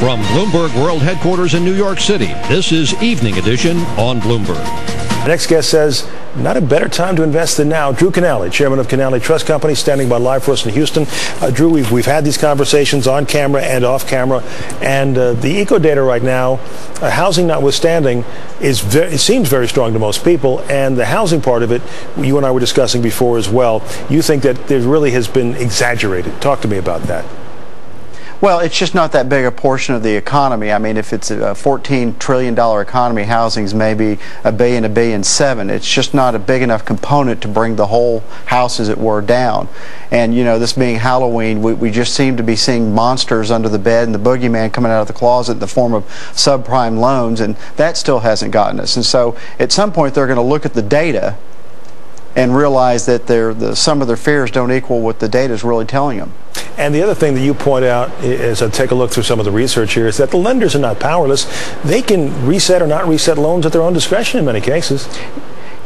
From Bloomberg World Headquarters in New York City, this is Evening Edition on Bloomberg. Our next guest says, not a better time to invest than now. Drew Kanaly, chairman of Kanaly Trust Company, standing by live for us in Houston. Drew, we've had these conversations on camera and off camera, and the eco data right now, housing notwithstanding, it seems very strong to most people, and the housing part of it, you and I were discussing before as well, you think that there really has been exaggerated. Talk to me about that. Well, it's just not that big a portion of the economy. I mean, if it's a $14 trillion economy, housing's maybe $1 billion, $1.7 billion. It's just not a big enough component to bring the whole house, as it were, down. And, you know, this being Halloween, we just seem to be seeing monsters under the bed and the boogeyman coming out of the closet in the form of subprime loans, and that still hasn't gotten us. And so at some point they're going to look at the data and realize that some of their fears don't equal what the data is really telling them. And the other thing that you point out, as I take a look through some of the research here, is that the lenders are not powerless. They can reset or not reset loans at their own discretion in many cases.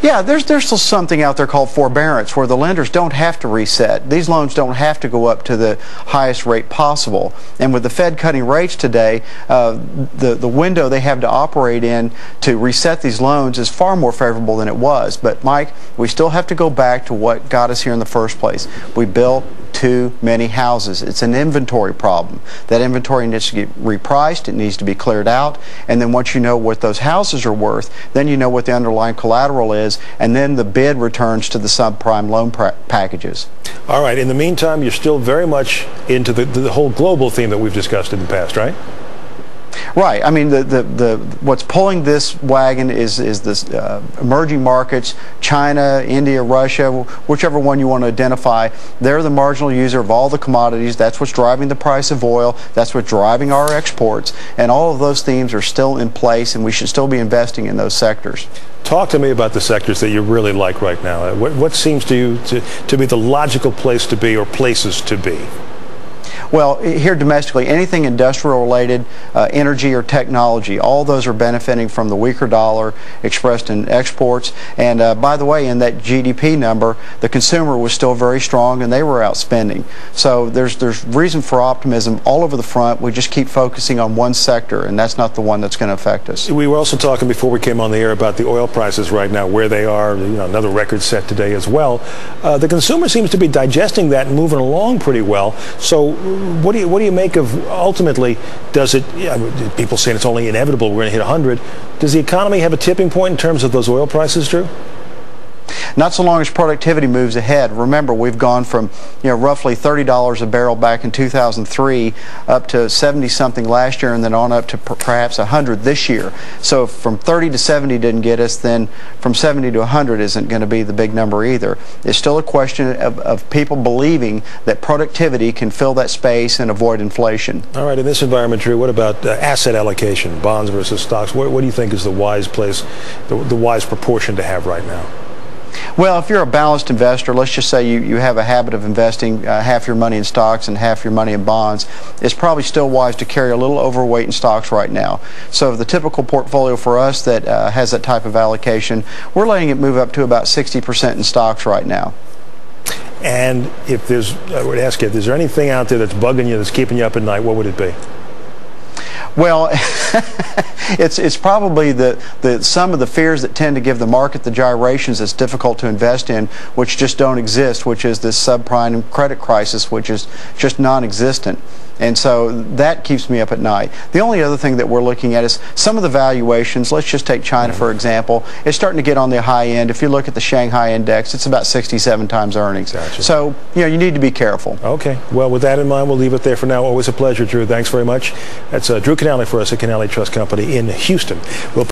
Yeah, there's still something out there called forbearance, where the lenders don't have to reset. These loans don't have to go up to the highest rate possible. And with the Fed cutting rates today, the window they have to operate in to reset these loans is far more favorable than it was. But Mike, we still have to go back to what got us here in the first place. We built too many houses. It's an inventory problem. That inventory needs to get repriced. It needs to be cleared out. And then once you know what those houses are worth, then you know what the underlying collateral is, and then the bid returns to the subprime loan packages. All right. In the meantime, you're still very much into the whole global theme that we've discussed in the past, right? Right. I mean, what's pulling this wagon is this emerging markets, China, India, Russia, whichever one you want to identify. They're the marginal user of all the commodities. That's what's driving the price of oil. That's what's driving our exports. And all of those themes are still in place, and we should still be investing in those sectors. Talk to me about the sectors that you really like right now. What seems to you to be the logical place to be, or places to be? Well, here domestically, anything industrial related, energy or technology, all those are benefiting from the weaker dollar expressed in exports. And by the way, in that GDP number, the consumer was still very strong and they were out spending. So there's reason for optimism all over the front. We just keep focusing on one sector, and that's not the one that's going to affect us. We were also talking before we came on the air about the oil prices right now, where they are. You know, another record set today as well. The consumer seems to be digesting that and moving along pretty well. So what do you make of, ultimately, does it, people saying it's only inevitable we're going to hit 100. Does the economy have a tipping point in terms of those oil prices, Drew? Not so long as productivity moves ahead. Remember, we've gone from roughly $30 a barrel back in 2003 up to 70-something last year, and then on up to perhaps 100 this year. So if from 30 to 70 didn't get us, then from 70 to 100 isn't going to be the big number either. It's still a question of people believing that productivity can fill that space and avoid inflation. All right, in this environment, Drew, what about asset allocation, bonds versus stocks? What do you think is the wise place, the wise proportion to have right now? Well, if you're a balanced investor, let's just say you have a habit of investing half your money in stocks and half your money in bonds, it's probably still wise to carry a little overweight in stocks right now. So the typical portfolio for us that has that type of allocation, we're letting it move up to about 60% in stocks right now. And if I would ask you, is there anything out there that's bugging you, that's keeping you up at night, what would it be? Well, it's probably some of the fears that tend to give the market the gyrations that's difficult to invest in, which just don't exist, which is this subprime credit crisis, which is just non-existent. And so that keeps me up at night. The only other thing that we're looking at is some of the valuations. Let's just take China, for example. It's starting to get on the high end. If you look at the Shanghai index, it's about 67 times earnings. Gotcha. So, you need to be careful. Okay. Well, with that in mind, we'll leave it there for now. Always a pleasure, Drew. Thanks very much. That's Drew Kanaly for us at Kanaly Trust Company in Houston. We'll